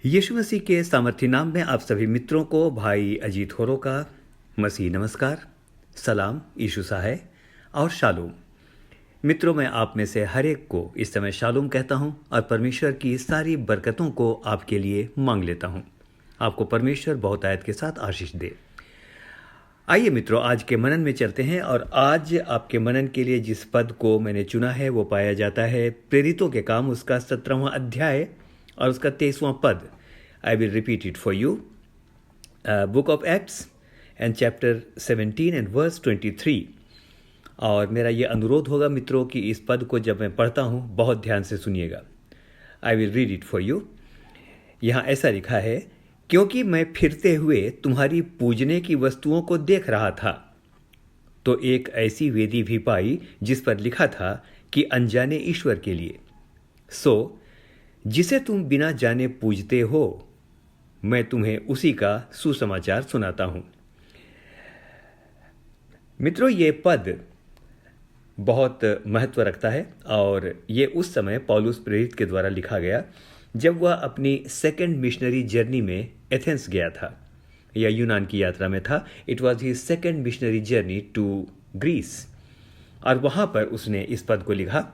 यीशु मसीह के सामर्थ्य नाम में आप सभी मित्रों को भाई अजीत होरो का मसीह नमस्कार, सलाम, यीशु है और शालोम। मित्रों, मैं आप में से हर एक को इस समय शालोम कहता हूं और परमेश्वर की सारी बरकतों को आपके लिए मांग लेता हूं। आपको परमेश्वर बहुत आयत के साथ आशीष दे। आइए मित्रों, आज के मनन में चलते हैं और आज आपके मनन के लिए जिस पद को मैंने चुना है वो पाया जाता है प्रेरितों के काम, उसका 17वां अध्याय और उसका 23वां पद। I will repeat it for you. Book of Acts and chapter 17 and verse 23। और मेरा ये अनुरोध होगा मित्रों कि इस पद को जब मैं पढ़ता हूँ बहुत ध्यान से सुनिएगा। I will read it for you. यहाँ ऐसा लिखा है, क्योंकि मैं फिरते हुए तुम्हारी पूजने की वस्तुओं को देख रहा था तो एक ऐसी वेदी भी पाई जिस पर लिखा था कि अनजाने ईश्वर के लिए। सो जिसे तुम बिना जाने पूजते हो, मैं तुम्हें उसी का सुसमाचार सुनाता हूं। मित्रों, ये पद बहुत महत्व रखता है और ये उस समय पौलुस प्रेरित के द्वारा लिखा गया जब वह अपनी सेकंड मिशनरी जर्नी में एथेंस गया था या यूनान की यात्रा में था। It was his second missionary journey to Greece और वहाँ पर उसने इस पद को लिखा।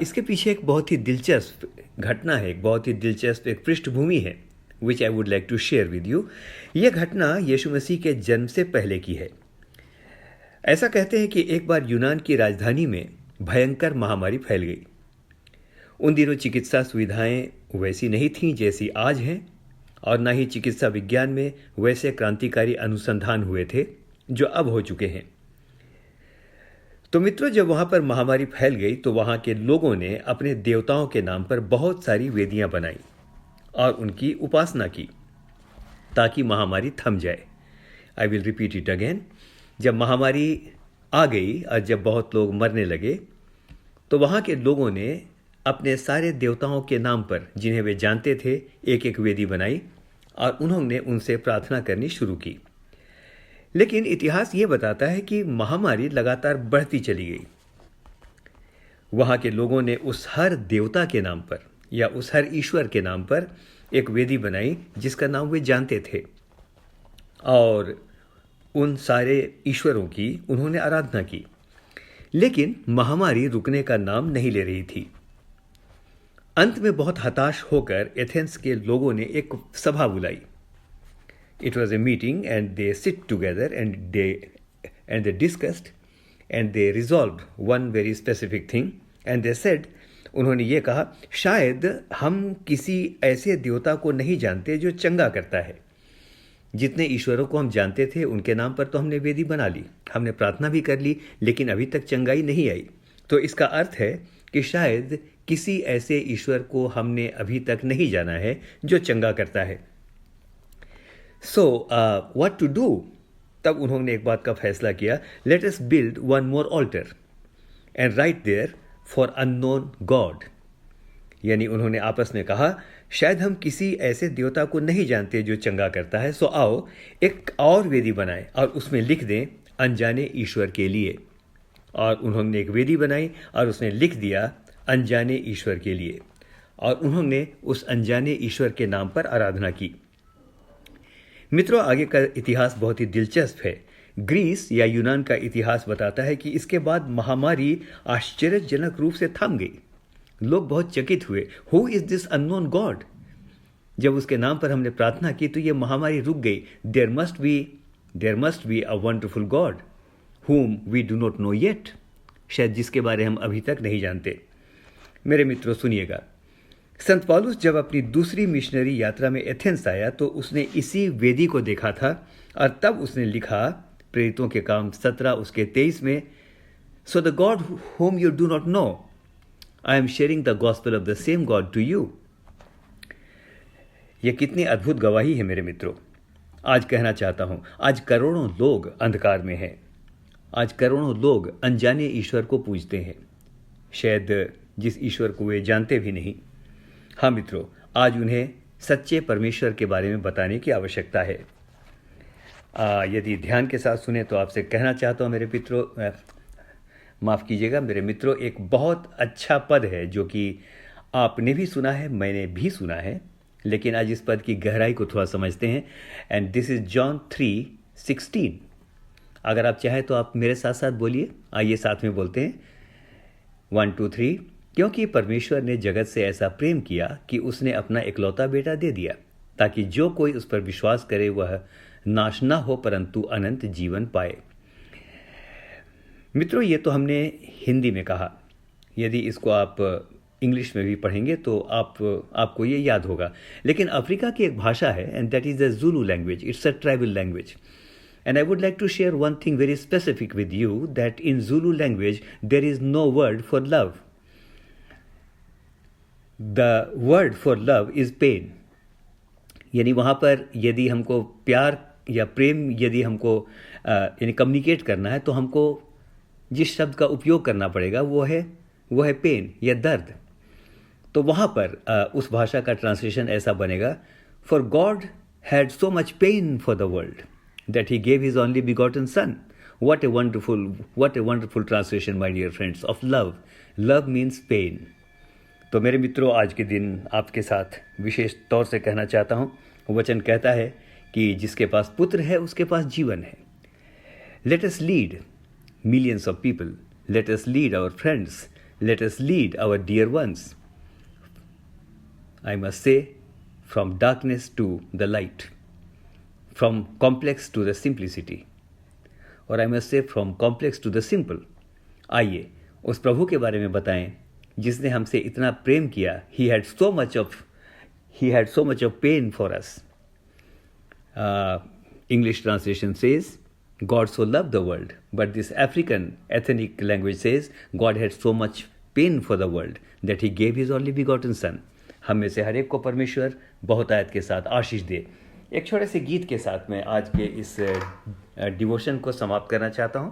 इसके पीछे एक बहुत ही दिलचस्प घटना है, एक बहुत ही दिलचस्प एक पृष्ठभूमि है which I would like to share with you. यह घटना यीशु मसीह के जन्म से पहले की है। ऐसा कहते हैं कि एक बार यूनान की राजधानी में भयंकर महामारी फैल गई। उन दिनों चिकित्सा सुविधाएं वैसी नहीं थीं जैसी आज हैं और ना ही चिकित्सा विज्ञान में वैसे क्रांतिकारी अनुसंधान हुए थे जो अब हो चुके हैं। तो मित्रों, जब वहां पर महामारी फैल गई तो वहां के लोगों ने अपने देवताओं के नाम पर बहुत सारी वेदियां बनाई और उनकी उपासना की ताकि महामारी थम जाए। आई विल रिपीट इट अगेन। जब महामारी आ गई और जब बहुत लोग मरने लगे तो वहां के लोगों ने अपने सारे देवताओं के नाम पर, जिन्हें वे जानते थे, एक एक वेदी बनाई और उन्होंने उनसे प्रार्थना करनी शुरू की। लेकिन इतिहास ये बताता है कि महामारी लगातार बढ़ती चली गई। वहां के लोगों ने उस हर देवता के नाम पर या उस हर ईश्वर के नाम पर एक वेदी बनाई जिसका नाम वे जानते थे और उन सारे ईश्वरों की उन्होंने आराधना की। लेकिन महामारी रुकने का नाम नहीं ले रही थी। अंत में बहुत हताश होकर एथेंस के लोगों ने एक सभा बुलाई। It was a meeting and they sit together and they discussed and they resolved one very specific thing and they said, उन्होंने ये कहा, शायद हम किसी ऐसे देवता को नहीं जानते जो चंगा करता है। जितने ईश्वरों को हम जानते थे उनके नाम पर तो हमने वेदी बना ली, हमने प्रार्थना भी कर ली, लेकिन अभी तक चंगाई नहीं आई। तो इसका अर्थ है कि शायद किसी ऐसे ईश्वर को हमने अभी तक नहीं जाना है जो चंगा करता है। So, what to do? तब उन्होंने एक बात का फैसला किया, let us build one more altar and write there for unknown God। यानी उन्होंने आपस में कहा, शायद हम किसी ऐसे देवता को नहीं जानते जो चंगा करता है, सो आओ एक और वेदी बनाएं और उसमें लिख दें अनजाने ईश्वर के लिए। और उन्होंने एक वेदी बनाई और उसने लिख दिया अनजाने ईश्वर के लिए और उन्होंने उस अनजाने ईश्वर के नाम पर आराधना की। मित्रों, आगे का इतिहास बहुत ही दिलचस्प है। ग्रीस या यूनान का इतिहास बताता है कि इसके बाद महामारी आश्चर्यजनक रूप से थम गई। लोग बहुत चकित हुए, who is this unknown God? जब उसके नाम पर हमने प्रार्थना की तो ये महामारी रुक गई। There must be a wonderful God whom we do not know yet, शायद जिसके बारे हम अभी तक नहीं जानते। मेरे मित्रों, सुनिएगा, संत पौलुस जब अपनी दूसरी मिशनरी यात्रा में एथेंस आया तो उसने इसी वेदी को देखा था और तब उसने लिखा प्रेरितों के काम 17 उसके 23 में, so the God whom you do not know, I am sharing the gospel of the same God to you। यह कितनी अद्भुत गवाही है मेरे मित्रों। आज कहना चाहता हूं, आज करोड़ों लोग अंधकार में हैं। आज करोड़ों लोग अनजाने ईश्वर को पूजते हैं, शायद जिस ईश्वर को वे जानते भी नहीं। हाँ मित्रों, आज उन्हें सच्चे परमेश्वर के बारे में बताने की आवश्यकता है। यदि ध्यान के साथ सुने तो आपसे कहना चाहता हूँ मेरे मित्रों, माफ़ कीजिएगा मेरे मित्रों, एक बहुत अच्छा पद है जो कि आपने भी सुना है, मैंने भी सुना है लेकिन आज इस पद की गहराई को थोड़ा समझते हैं। And this is John 3:16। अगर आप चाहें तो आप मेरे साथ साथ बोलिए। आइए साथ में बोलते हैं, 1 2 3। क्योंकि परमेश्वर ने जगत से ऐसा प्रेम किया कि उसने अपना इकलौता बेटा दे दिया, ताकि जो कोई उस पर विश्वास करे वह नाश न हो परंतु अनंत जीवन पाए। मित्रों, ये तो हमने हिंदी में कहा। यदि इसको आप इंग्लिश में भी पढ़ेंगे तो आपको ये याद होगा। लेकिन अफ्रीका की एक भाषा है, and that is the Zulu language. It's a tribal language. And I would like to share one thing very specific with you, that in Zulu language there is no word for love. The word for love is pain. यानी वहाँ पर यदि हमको प्यार या प्रेम यदि हमको यानी कम्युनिकेट करना है तो हमको जिस शब्द का उपयोग करना पड़ेगा वो है पेन या दर्द। तो वहाँ पर उस भाषा का ट्रांसलेशन ऐसा बनेगा, for God had so much pain for the world that he gave his only begotten son. What a wonderful translation, my dear friends, of love. Love means pain. तो मेरे मित्रों, आज के दिन आपके साथ विशेष तौर से कहना चाहता हूँ, वचन कहता है कि जिसके पास पुत्र है उसके पास जीवन है। Let us lead millions of people. Let us lead our friends. Let us lead our dear ones. I must say, from darkness to the light. From complex to the simplicity, और I must say from complex to the simple. आइए उस प्रभु के बारे में बताएं जिसने हमसे इतना प्रेम किया। He had so much of pain for us. English translation says, God so loved the world, but this African ethnic language says, God had so much pain for the world that he gave his only begotten son. हम में से हर एक को परमेश्वर बहुत आयत के साथ आशीष दे। एक छोटे से गीत के साथ मैं आज के इस डिवोशन को समाप्त करना चाहता हूं,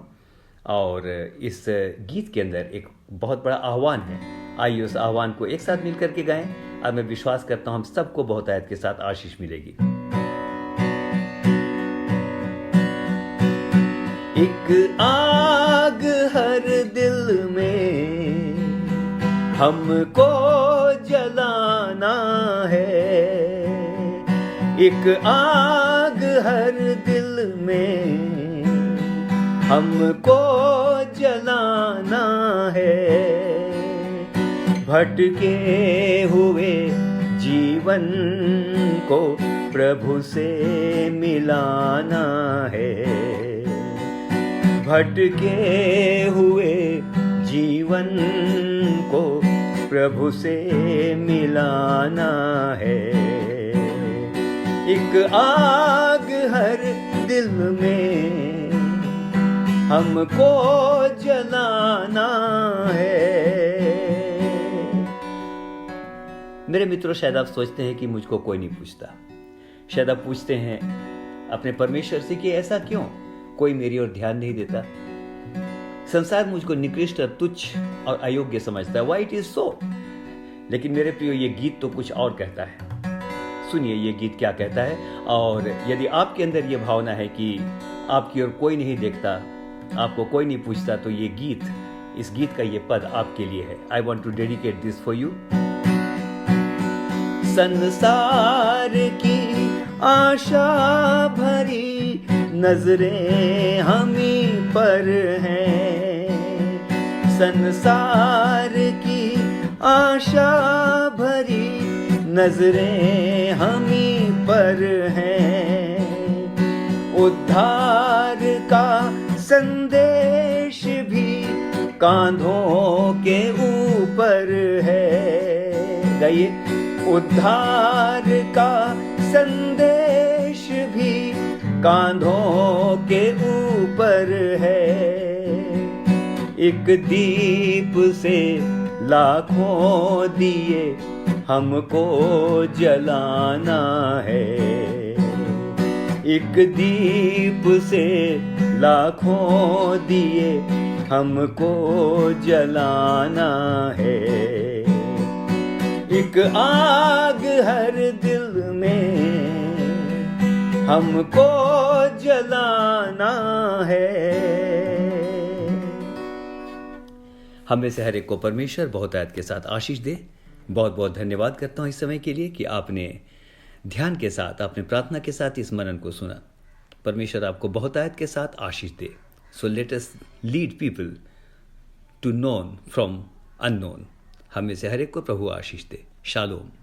और इस गीत के अंदर एक बहुत बड़ा आह्वान है। आइए उस आह्वान को एक साथ मिलकर के गाएं। अब मैं विश्वास करता हूं हम सबको बहुत आयत के साथ आशीष मिलेगी। एक आग हर दिल में हमको जलाना है, एक आग हर दिल में हमको जलाना है। भटके हुए जीवन को प्रभु से मिलाना है, भटके हुए जीवन को प्रभु से मिलाना है। एक आग हर दिल में हमको जलाना है। मेरे मित्रों, शायद आप सोचते हैं कि मुझको कोई नहीं पूछता। शायद आप पूछते हैं अपने परमेश्वर से कि ऐसा क्यों, कोई मेरी ओर ध्यान नहीं देता, संसार मुझको निकृष्ट, तुच्छ और अयोग्य समझता है। Why it is so? लेकिन मेरे प्रियो, ये गीत तो कुछ और कहता है। सुनिए ये गीत क्या कहता है। और यदि आपके अंदर ये भावना है कि आपकी ओर कोई नहीं देखता, आपको कोई नहीं पूछता, तो ये गीत, इस गीत का ये पद आपके लिए है। I want to dedicate this for you. संसार की आशा भरी नजरें हमी पर हैं, संसार की आशा भरी नजरें हमी पर हैं। उद्धार का संदेश भी कांधों के ऊपर है। गाइए, उद्धार का संदेश भी कांधों के ऊपर है। एक दीप से लाखों दिए हमको जलाना है, एक दीप से लाखों दिए हमको जलाना है। एक आग हर दिल में हमको जलाना है। हम में से हर एक को परमेश्वर बहुत आयत के साथ आशीष दे। बहुत बहुत धन्यवाद करता हूँ इस समय के लिए कि आपने ध्यान के साथ, आपने प्रार्थना के साथ इस मनन को सुना। परमेश्वर आपको बहुतायत के साथ आशीष दे। So let us lead people to known from unknown. हम में से हर एक को प्रभु आशीष दे। शालोम।